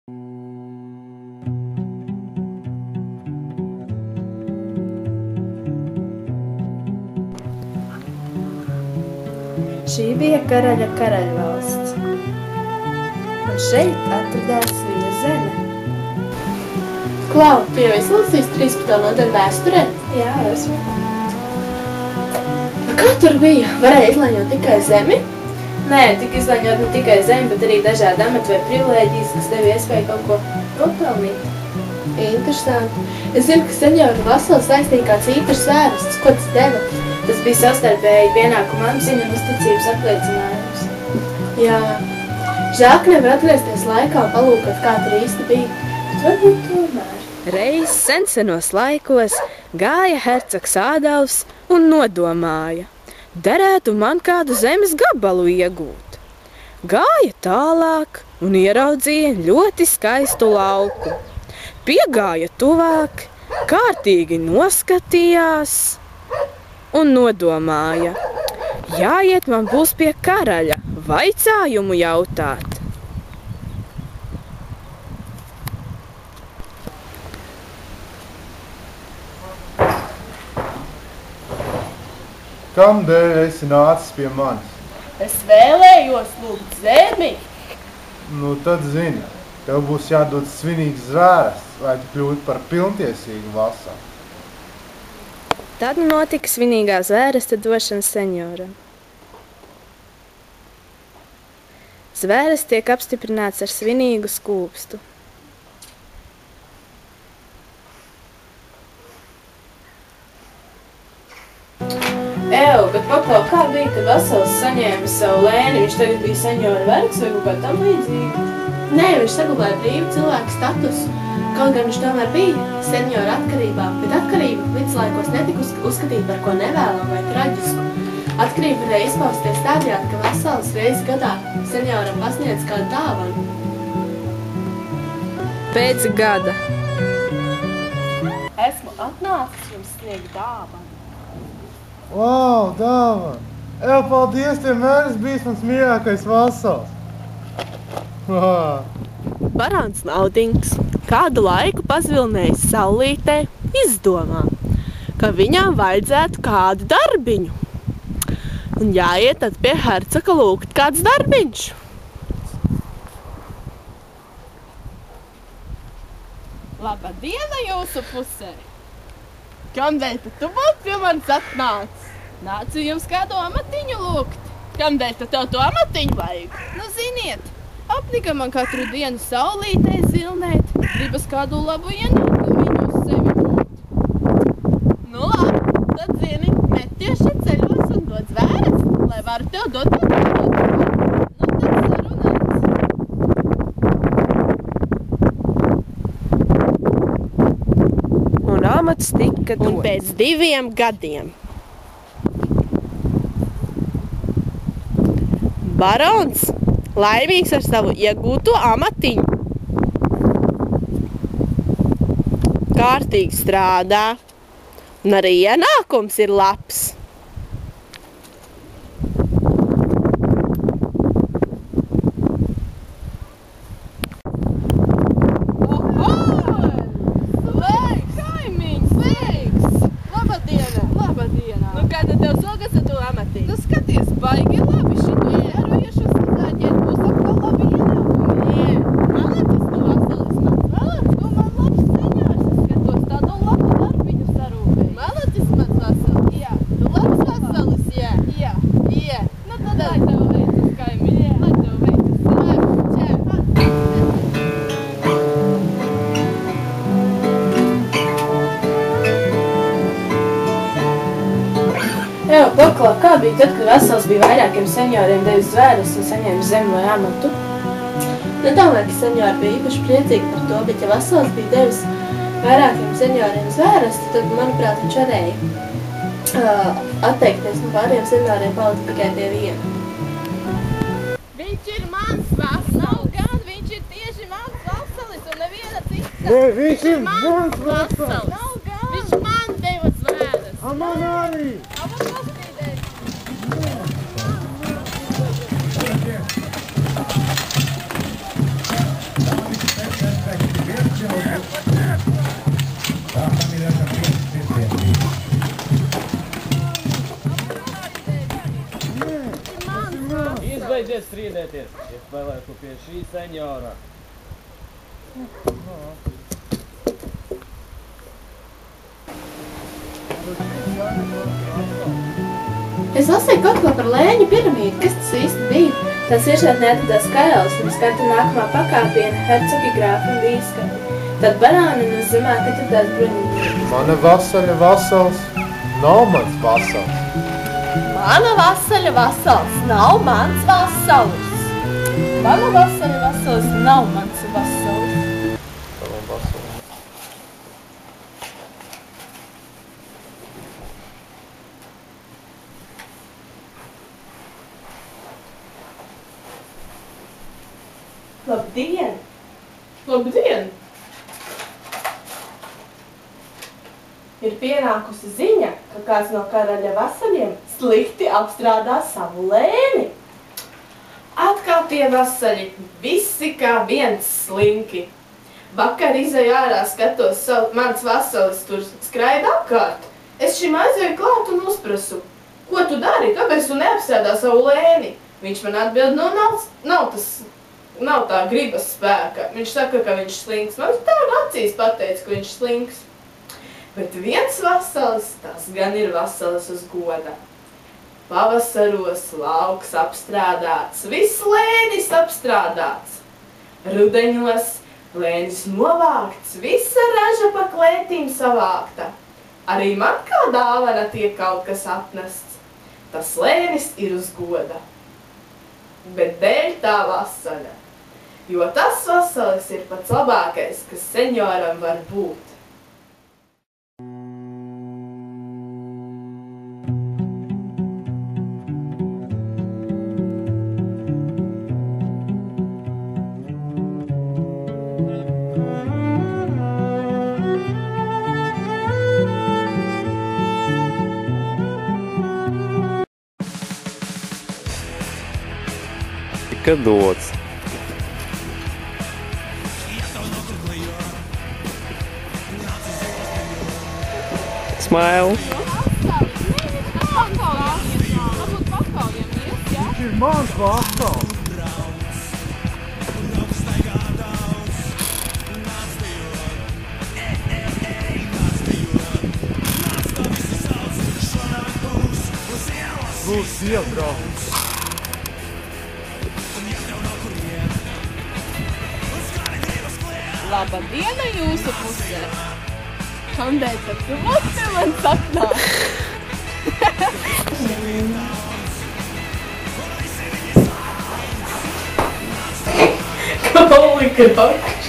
Šī bija karaļa karaļvalsts, un šeit atradās viņa zeme. Klau, tu jau esi lasījis 13. nodaļu vēsturē? Jā, esmu. Kā tur bija? Varēja izlaiņot tikai zemi? Nē, tika izlaiņot ne tikai zemi, bet arī dažādi amati vai privilēģijas, kas tev iespēja kaut ko nopelnīt. Interesanti. Es zinu, ka senjora Vasala saistīja kāds īpašs vērests. Ko tas deva? Tas bija savstarpēji pienākuma apziņa un uzticības apliecinājums. Jā. Žēl, ka nevar atgriezties laikā un palūkot, kā tur īsti bija. Bet varbūt tomēr. Reiz sensenos laikos gāja hercogs Ādavs un nodomāja: derētu man kādu zemes gabalu iegūt. Gāja tālāk un ieraudzīja ļoti skaistu lauku. Piegāja tuvāk, kārtīgi noskatījās un nodomāja: jāiet man būs pie karaļa, vaicājumu jautāt. Kamdēļ esi nācis pie manis? Es vēlējos lūgt zemi. Nu, tad zini, tev būs jādod svinīgs zvērests, lai tu kļūtu par pilntiesīgu vasalu. Tad notika svinīgā zvēresta došana senjoram. Zvērests tiek apstiprināts ar svinīgu skūpstu. Bet paklau, kā bija, kad Vasals saņēma savu lēni? Viņš tagad bija senjora vergs vai kaut kā tam līdzīgi? Nē, viņš saglabāja brīvu cilvēku statusu. Kaut gan viņš tomēr bija senjora atkarībā, bet atkarība viduslaikos netika uzskatīta par ko nevēlamu vai traģisku. Atkarība varēja izpausties tādējādi, ka Vasals reizi gadā senjoram pasniedz kādu dāvanu. Pēc gada. Esmu atnācis jums sniegt dāvanu. Wow, dāvana! Paldies, vienmēr esi bijis mans mīļākais vasals! Barons Naudings kādu laiku pazvilnējis saulītē, izdomā, ka viņām vajadzētu kādu darbiņu. Un jāiet tad pie hercoga lūgt kāds darbiņš. Labadiena jūsu pusē! Kamdēļ tad tu būtu pie manis atnācis? Nācu jums kādu amatiņu lūgt. Kamdēļ tad tev to amatiņu vajag? Nu, ziniet, apnika man katru dienu saulītē zilnēt, gribas kādu labu ienākumu uz sevi būt. Nu labi, tad zini, netieši ceļos un dod zvērestu, lai varu tev dot atnākumu. Nu, tad sarunāts. Un amats tika dots. Un pēc 2 gadiem barons, laimīgs ar savu iegūto amatiņu, kārtīgi strādā, un arī ienākums ir labs. Nu, skaties, baigi labi šito ierojušas sazāģēt, būs atkal labi ienākumi. Nē, Malacis tu Vasalis mans. Malacis, tu man labs seņārs. Es skatos tādu labu darbiņu sarūpēju. Malacis mans Vasalis? Jā. Tu labs Vasalis? Jā. Jā. Jā. Nu, tad lai tev veicas, kaimiņi. Lai tev veicas. Čē. Paklau, kā bija tad, kad Vasals bija vairākiem senjoriem devis zvērestu un saņēma zemi vai amatu? Nedomāju, ka senjori bija īpaši priecīgi par to, bet ja Vasals bija devis vairākiem senjoriem zvērestu, tad, manuprāt, viņš varēja atteikties no pāriem senjoriem, palikt tikai pie viena. Viņš ir mans Vasalis! Nav gan, viņš ir tieši mans Vasalis un neviena cita. Nē, viņš ir mans vasals! Nav gan! Viņš man deva zvērestu! Man arī! Izbeidziet strīdēties, ja palieku pie šī seņora. Es lasīju kaut ko par Lēņu piramīdu. Kas tas īsti bija? Tas virsotnē atradās karalis un skata nākamā pakāpiena hercogi grāfi un vīskapi. Tad barāni no zemē atradās bruņinieki. Mana vasaļa vasals nav mans vasals. Mana vasaļa vasals nav mans vasals. Mana vasaļa vasals nav mans vasals. Tavam vasalam. Labdien! Labdien! Ir pienākusi ziņa, ka kāds no karaļa vasaļiem slikti apstrādā savu lēni. Atkal tie vasaļi, visi kā viens slinki. Vakar izēju ārā, skatos, mans vasalis tur skraida apkārt. Es šim aizēju klāt un uzprasu, ko tu dari, kāpēc tu neapstrādā savu lēni? Viņš man atbild, nav tā gribas spēka. Viņš saka, ka viņš slinks. Man tā acīs pateica, ka viņš slinks. Bet viens vasalis, tas gan ir vasalis uz goda. Pavasaros lauks apstrādāts, viss lēnis apstrādāts. Rudeņos lēnis novākts, visa raža pa klētīm savākta. Arī man kā dāvana tiek kaut kas atnests. Tas lēnis ir uz goda. Bet dēļ tā vasaļa. Jo tas vasalis ir pats labākais, kas seņoram var būt. Tika dots. Smile. Ir mans vasals. Būs iebraukt. Laba diena jūsu pusē. Kādēļ tu lasi man sapnā? Holy crap!